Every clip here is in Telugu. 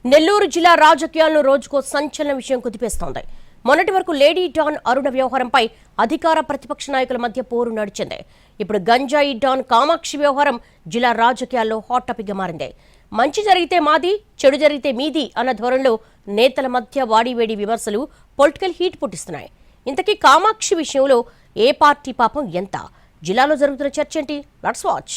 నెల్లూరు జిల్లా రాజకీయాల్లో రోజుకో సంచలన విషయం కుదిపేస్తోంది. మొన్నటి వరకు లేడీ డాన్ అరుణ వ్యవహారంపై అధికార ప్రతిపక్ష నాయకుల మధ్య పోరు నడిచింది. ఇప్పుడు గంజాయి డాన్ కామాక్షి వ్యవహారం జిల్లా రాజకీయాల్లో హాట్ టాపిక్గా మారింది. మంచి జరిగితే మాది, చెడు జరిగితే మీది అన్న ధోరణిలో నేతల మధ్య వాడివేడి విమర్శలు పొలిటికల్ హీట్ పుట్టిస్తున్నాయి. ఇంతకీ కామాక్షి విషయంలో ఏ పార్టీ పాపం ఎంత? జిల్లాలో జరుగుతున్న చర్చ ఏంటి? Let's watch.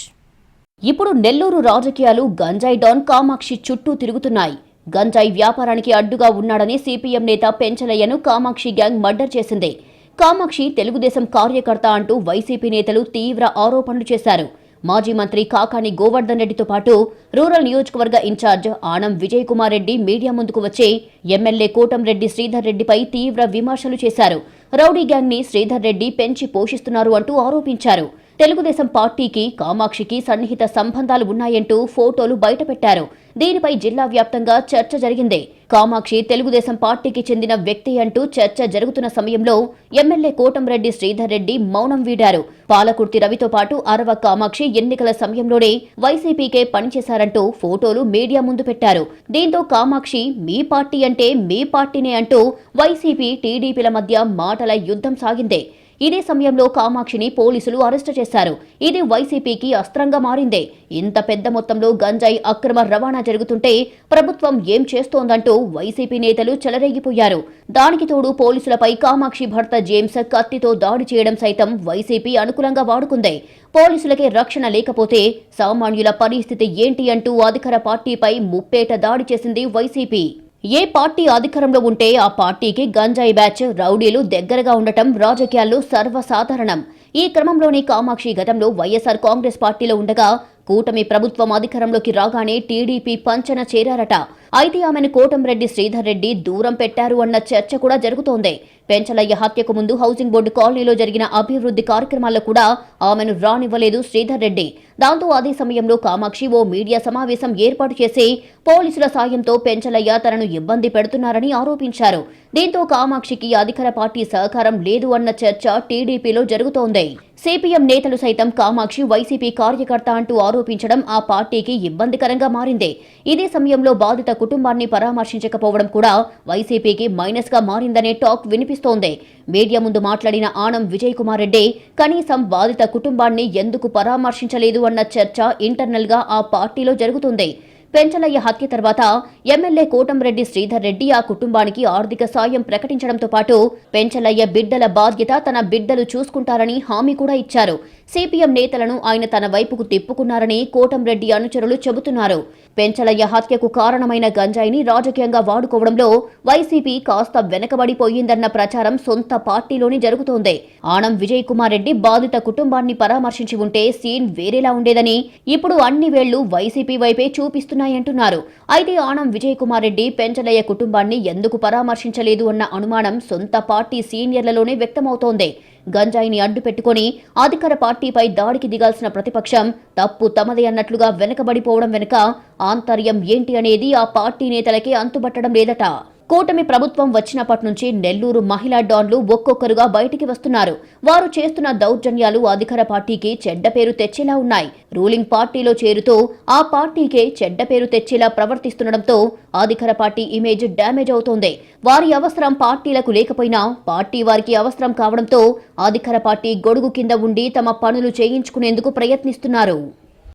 ఇప్పుడు నెల్లూరు రాజకీయాలు గంజాయి డాన్ కామాక్షి చుట్టూ తిరుగుతున్నాయి. గంజాయి వ్యాపారానికి అడ్డుగా ఉన్నాడని సిపిఎం నేత పెంచలయ్యను కామాక్షి గ్యాంగ్ మర్డర్ చేసింది. కామాక్షి తెలుగుదేశం కార్యకర్త అంటూ వైసీపీ నేతలు తీవ్ర ఆరోపణలు చేశారు. మాజీ మంత్రి కాకాని గోవర్ధన్ రెడ్డితో పాటు రూరల్ నియోజకవర్గ ఇన్ఛార్జ్ ఆనం విజయ్ కుమార్ రెడ్డి మీడియా ముందుకు వచ్చి ఎమ్మెల్యే కోటంరెడ్డి శ్రీధర్ రెడ్డిపై తీవ్ర విమర్శలు చేశారు. రౌడీ గ్యాంగ్ ని శ్రీధర్ రెడ్డి పెంచి పోషిస్తున్నారు అంటూ ఆరోపించారు. తెలుగుదేశం పార్టీకి కామాక్షికి సన్నిహిత సంబంధాలు ఉన్నాయంటూ ఫోటోలు బయటపెట్టారు. దీనిపై జిల్లా వ్యాప్తంగా చర్చ జరిగింది. కామాక్షి తెలుగుదేశం పార్టీకి చెందిన వ్యక్తి అంటూ చర్చ జరుగుతున్న సమయంలో ఎమ్మెల్యే కోటంరెడ్డి శ్రీధర్ రెడ్డి మౌనం వీడారు. పాలకుర్తి రవితో పాటు అరవ కామాక్షి ఎన్నికల సమయంలోనే వైసీపీకే పనిచేశారంటూ ఫోటోలు మీడియా ముందు పెట్టారు. దీంతో కామాక్షి మీ పార్టీ అంటే మీ పార్టీనే అంటూ వైసీపీ టీడీపీల మధ్య మాటల యుద్ధం సాగింది. ఇదే సమయంలో కామాక్షిని పోలీసులు అరెస్టు చేశారు. ఇది వైసీపీకి అస్త్రంగా మారింది. ఇంత పెద్ద మొత్తంలో గంజాయి అక్రమ రవాణా జరుగుతుంటే ప్రభుత్వం ఏం చేస్తోందంటూ వైసీపీ నేతలు చెలరేగిపోయారు. దానికి తోడు పోలీసులపై కామాక్షి భర్త జేమ్స్ కత్తితో దాడి చేయడం సైతం వైసీపీ అనుకూలంగా వాడుకుంది. పోలీసులకే రక్షణ లేకపోతే సామాన్యుల పరిస్థితి ఏంటి అంటూ అధికార పార్టీపై ముప్పేట దాడి చేసింది వైసీపీ. ఏ పార్టీ అధికారంలో ఉంటే ఆ పార్టీకి గంజాయి బ్యాచ్, రౌడీలు దగ్గరగా ఉండటం రాజకీయాల్లో సర్వసాధారణం. ఈ క్రమంలోనే కామాక్షి గతంలో వైఎస్ఆర్ కాంగ్రెస్ పార్టీలో ఉండగా కూటమి ప్రభుత్వం అధికారంలోకి రాగానే టీడీపీ పంచన చేరారట. అయితే ఆమెను కోటంరెడ్డి శ్రీధర్ రెడ్డి దూరం పెట్టారు అన్న చర్చ కూడా జరుగుతోంది. పెంచలయ్య హత్యకు ముందు హౌసింగ్ బోర్డు కాలనీలో జరిగిన అభివృద్ధి కార్యక్రమాల్లో కూడా ఆమెను రానివ్వలేదు శ్రీధర్ రెడ్డి. దాంతో అదే సమయంలో కామాక్షి ఓ మీడియా సమావేశం ఏర్పాటు చేసి పోలీసుల సాయంతో పెంచలయ్య తనను ఇబ్బంది పెడుతున్నారని ఆరోపించారు. దీంతో కామాక్షికి అధికార పార్టీ సహకారం లేదు అన్న చర్చ టీడీపీలో జరుగుతోంది. సిపిఎం నేతలు సైతం కామాక్షి వైసీపీ కార్యకర్త అంటూ ఆరోపించడం ఆ పార్టీకి ఇబ్బందికరంగా మారింది. ఇదే సమయంలో బాధిత కుటుంబాన్ని పరామర్శించకపోవడం కూడా వైసీపీకి మైనస్ గా మారిందనే టాక్ వినిపిస్తోంది. మీడియా ముందు మాట్లాడిన ఆనం విజయ్ కుమార్ రెడ్డి కనీసం బాధిత కుటుంబాన్ని ఎందుకు పరామర్శించలేదు అన్న చర్చ ఇంటర్నల్ గా ఆ పార్టీలో జరుగుతుంది. పెంచలయ్య హత్య తర్వాత ఎమ్మెల్యే కోటంరెడ్డి శ్రీధర్ రెడ్డి ఆ కుటుంబానికి ఆర్థిక సాయం ప్రకటించడంతో పాటు పెంచలయ్య బిడ్డల బాధ్యత తన బిడ్డలు చూసుకుంటారని హామీ కూడా ఇచ్చారు. సిపిఎం నేతలను ఆయన తన వైపుకు తిప్పుకున్నారని కోటంరెడ్డి అనుచరులు చెబుతున్నారు. పెంచలయ్య హత్యకు కారణమైన గంజాయిని రాజకీయంగా వాడుకోవడంలో వైసీపీ కాస్త వెనకబడిపోయిందన్న ప్రచారం సొంత పార్టీలోనే జరుగుతోంది. ఆనం విజయ్ కుమార్ రెడ్డి బాధిత కుటుంబాన్ని పరామర్శించి ఉంటే సీన్ వేరేలా ఉండేదని ఇప్పుడు అన్ని వేళ్లు వైసీపీ వైపే చూపిస్తున్నాయంటున్నారు. అయితే ఆనం విజయ్ కుమార్ రెడ్డి పెంచలయ్య కుటుంబాన్ని ఎందుకు పరామర్శించలేదు అన్న అనుమానం సొంత పార్టీ సీనియర్లలోనే వ్యక్తమవుతోంది. గంజాయిని అడ్డు పెట్టుకుని అధికార పార్టీపై దాడికి దిగాల్సిన ప్రతిపక్షం తప్పు తమదే అన్నట్లుగా వెనకబడిపోవడం వెనుక ఆంతర్యం ఏంటి అనేది ఆ పార్టీ నేతలకే అంతుబట్టడం లేదట. కూటమి ప్రభుత్వం వచ్చినప్పటి నుంచి నెల్లూరు మహిళా డాన్లు ఒక్కొక్కరుగా బయటికి వస్తున్నారు. వారు చేస్తున్న దౌర్జన్యాలు అధికార పార్టీకి చెడ్డ పేరు తెచ్చేలా ఉన్నాయి. రూలింగ్ పార్టీలో చేరుతూ ఆ పార్టీకే చెడ్డ పేరు తెచ్చేలా ప్రవర్తిస్తుండటంతో అధికార పార్టీ ఇమేజ్ డ్యామేజ్ అవుతోంది. వారి అవసరం పార్టీలకు లేకపోయినా పార్టీ వారికి అవసరం కావడంతో అధికార పార్టీ గొడుగు కింద ఉండి తమ పనులు చేయించుకునేందుకు ప్రయత్నిస్తున్నారు.